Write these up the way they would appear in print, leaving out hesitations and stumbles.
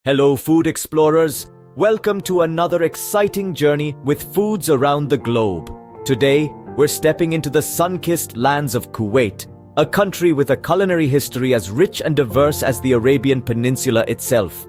Hello food explorers, welcome to another exciting journey with foods around the globe. Today, we're stepping into the sun-kissed lands of Kuwait, a country with a culinary history as rich and diverse as the Arabian Peninsula itself.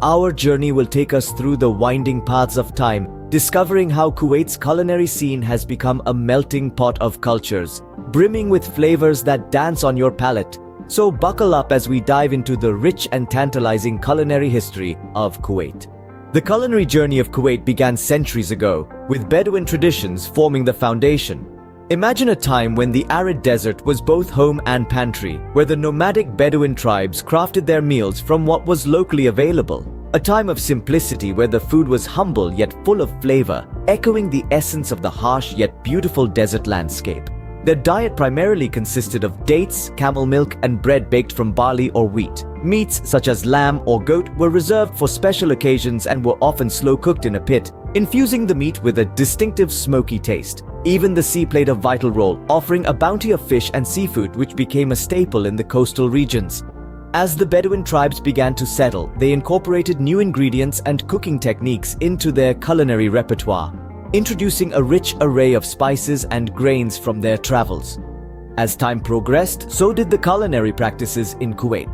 Our journey will take us through the winding paths of time, discovering how Kuwait's culinary scene has become a melting pot of cultures, brimming with flavors that dance on your palate. So buckle up as we dive into the rich and tantalizing culinary history of Kuwait. The culinary journey of Kuwait began centuries ago, with Bedouin traditions forming the foundation. Imagine a time when the arid desert was both home and pantry, where the nomadic Bedouin tribes crafted their meals from what was locally available. A time of simplicity where the food was humble yet full of flavor, echoing the essence of the harsh yet beautiful desert landscape. Their diet primarily consisted of dates, camel milk, and bread baked from barley or wheat. Meats such as lamb or goat were reserved for special occasions and were often slow-cooked in a pit, infusing the meat with a distinctive smoky taste. Even the sea played a vital role, offering a bounty of fish and seafood which became a staple in the coastal regions. As the Bedouin tribes began to settle, they incorporated new ingredients and cooking techniques into their culinary repertoire, introducing a rich array of spices and grains from their travels. As time progressed, so did the culinary practices in Kuwait.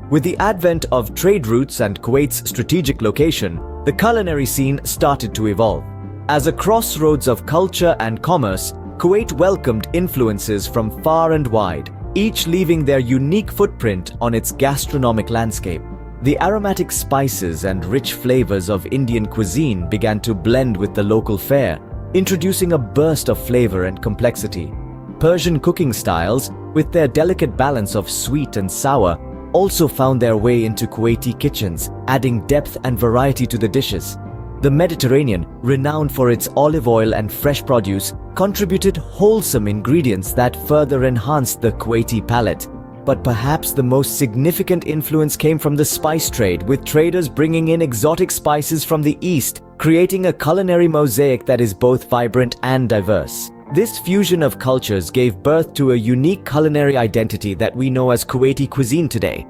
With the advent of trade routes and Kuwait's strategic location, the culinary scene started to evolve. As a crossroads of culture and commerce, Kuwait welcomed influences from far and wide, each leaving their unique footprint on its gastronomic landscape. The aromatic spices and rich flavors of Indian cuisine began to blend with the local fare, introducing a burst of flavor and complexity. Persian cooking styles, with their delicate balance of sweet and sour, also found their way into Kuwaiti kitchens, adding depth and variety to the dishes. The Mediterranean, renowned for its olive oil and fresh produce, contributed wholesome ingredients that further enhanced the Kuwaiti palate. But perhaps the most significant influence came from the spice trade, with traders bringing in exotic spices from the East, creating a culinary mosaic that is both vibrant and diverse. This fusion of cultures gave birth to a unique culinary identity that we know as Kuwaiti cuisine today.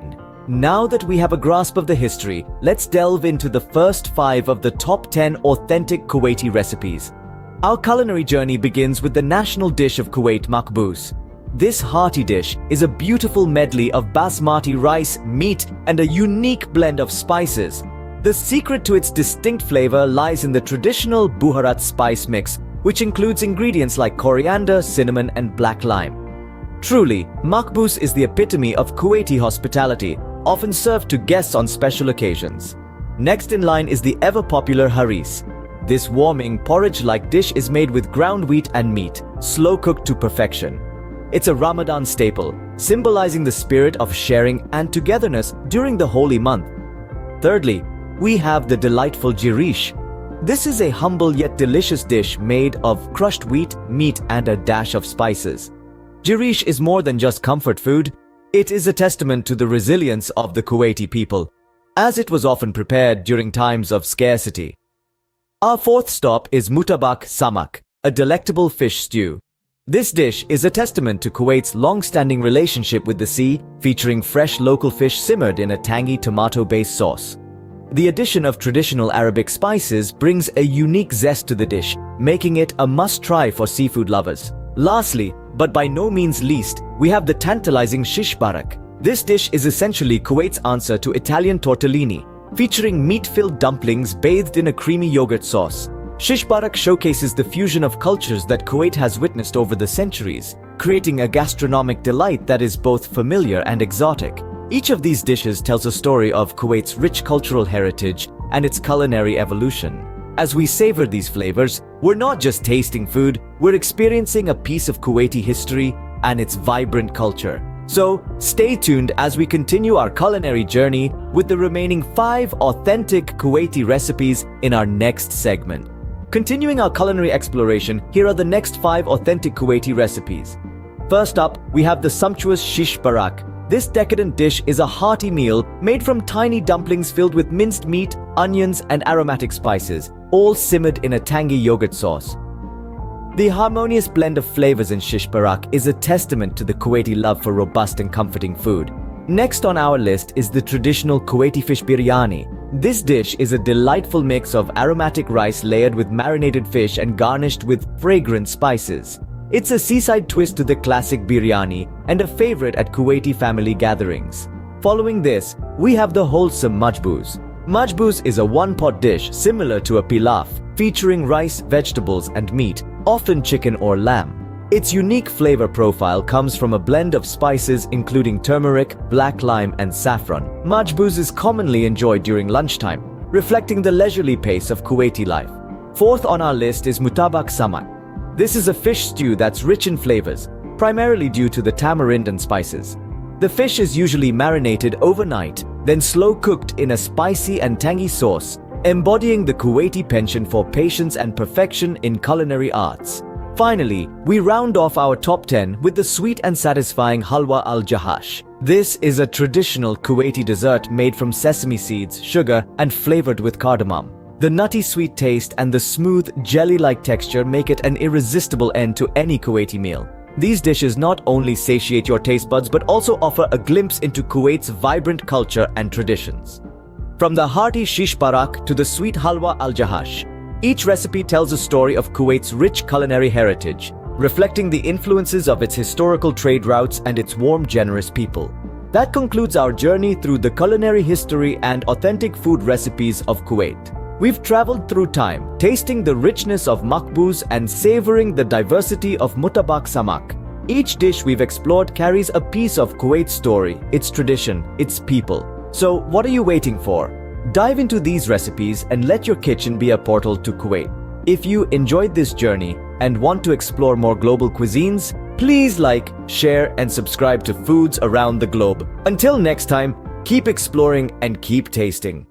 Now that we have a grasp of the history, let's delve into the first 5 of the top 10 authentic Kuwaiti recipes. Our culinary journey begins with the national dish of Kuwait, Machboos. This hearty dish is a beautiful medley of basmati rice, meat, and a unique blend of spices. The secret to its distinct flavor lies in the traditional buharat spice mix, which includes ingredients like coriander, cinnamon, and black lime. Truly, Machboos is the epitome of Kuwaiti hospitality, often served to guests on special occasions. Next in line is the ever-popular haris. This warming, porridge-like dish is made with ground wheat and meat, slow-cooked to perfection. It's a Ramadan staple, symbolizing the spirit of sharing and togetherness during the holy month. Thirdly, we have the delightful jirish. This is a humble yet delicious dish made of crushed wheat, meat, and a dash of spices. Jirish is more than just comfort food. It is a testament to the resilience of the Kuwaiti people, as it was often prepared during times of scarcity. Our fourth stop is mutabak samak, a delectable fish stew. This dish is a testament to Kuwait's long-standing relationship with the sea, featuring fresh local fish simmered in a tangy tomato-based sauce. The addition of traditional Arabic spices brings a unique zest to the dish, making it a must-try for seafood lovers. Lastly, but by no means least, we have the tantalizing shish barak. This dish is essentially Kuwait's answer to Italian tortellini, featuring meat-filled dumplings bathed in a creamy yogurt sauce. Shish barak showcases the fusion of cultures that Kuwait has witnessed over the centuries, creating a gastronomic delight that is both familiar and exotic. Each of these dishes tells a story of Kuwait's rich cultural heritage and its culinary evolution. As we savor these flavors, we're not just tasting food, we're experiencing a piece of Kuwaiti history and its vibrant culture. So, stay tuned as we continue our culinary journey with the remaining 5 authentic Kuwaiti recipes in our next segment. Continuing our culinary exploration, here are the next 5 authentic Kuwaiti recipes. First up, we have the sumptuous shish barak. This decadent dish is a hearty meal made from tiny dumplings filled with minced meat, onions, and aromatic spices, all simmered in a tangy yogurt sauce. The harmonious blend of flavors in shish barak is a testament to the Kuwaiti love for robust and comforting food. Next on our list is the traditional Kuwaiti fish biryani. This dish is a delightful mix of aromatic rice layered with marinated fish and garnished with fragrant spices. It's a seaside twist to the classic biryani and a favorite at Kuwaiti family gatherings. Following this, we have the wholesome Machboos. Machboos is a one-pot dish similar to a pilaf, featuring rice, vegetables, and meat, often chicken or lamb. Its unique flavor profile comes from a blend of spices including turmeric, black lime, and saffron. Machboos is commonly enjoyed during lunchtime, reflecting the leisurely pace of Kuwaiti life. Fourth on our list is mutabak samak. This is a fish stew that's rich in flavors, primarily due to the tamarind and spices. The fish is usually marinated overnight, then slow-cooked in a spicy and tangy sauce, embodying the Kuwaiti penchant for patience and perfection in culinary arts. Finally, we round off our top 10 with the sweet and satisfying halwa al-jahash. This is a traditional Kuwaiti dessert made from sesame seeds, sugar, and flavored with cardamom. The nutty sweet taste and the smooth, jelly-like texture make it an irresistible end to any Kuwaiti meal. These dishes not only satiate your taste buds but also offer a glimpse into Kuwait's vibrant culture and traditions. From the hearty shish parak to the sweet halwa al-jahash, each recipe tells a story of Kuwait's rich culinary heritage, reflecting the influences of its historical trade routes and its warm, generous people. That concludes our journey through the culinary history and authentic food recipes of Kuwait. We've traveled through time, tasting the richness of Machboos and savoring the diversity of mutabak samak. Each dish we've explored carries a piece of Kuwait's story, its tradition, its people. So what are you waiting for? Dive into these recipes and let your kitchen be a portal to Kuwait. If you enjoyed this journey and want to explore more global cuisines, please like, share, and subscribe to Foods Around the Globe. Until next time, keep exploring and keep tasting.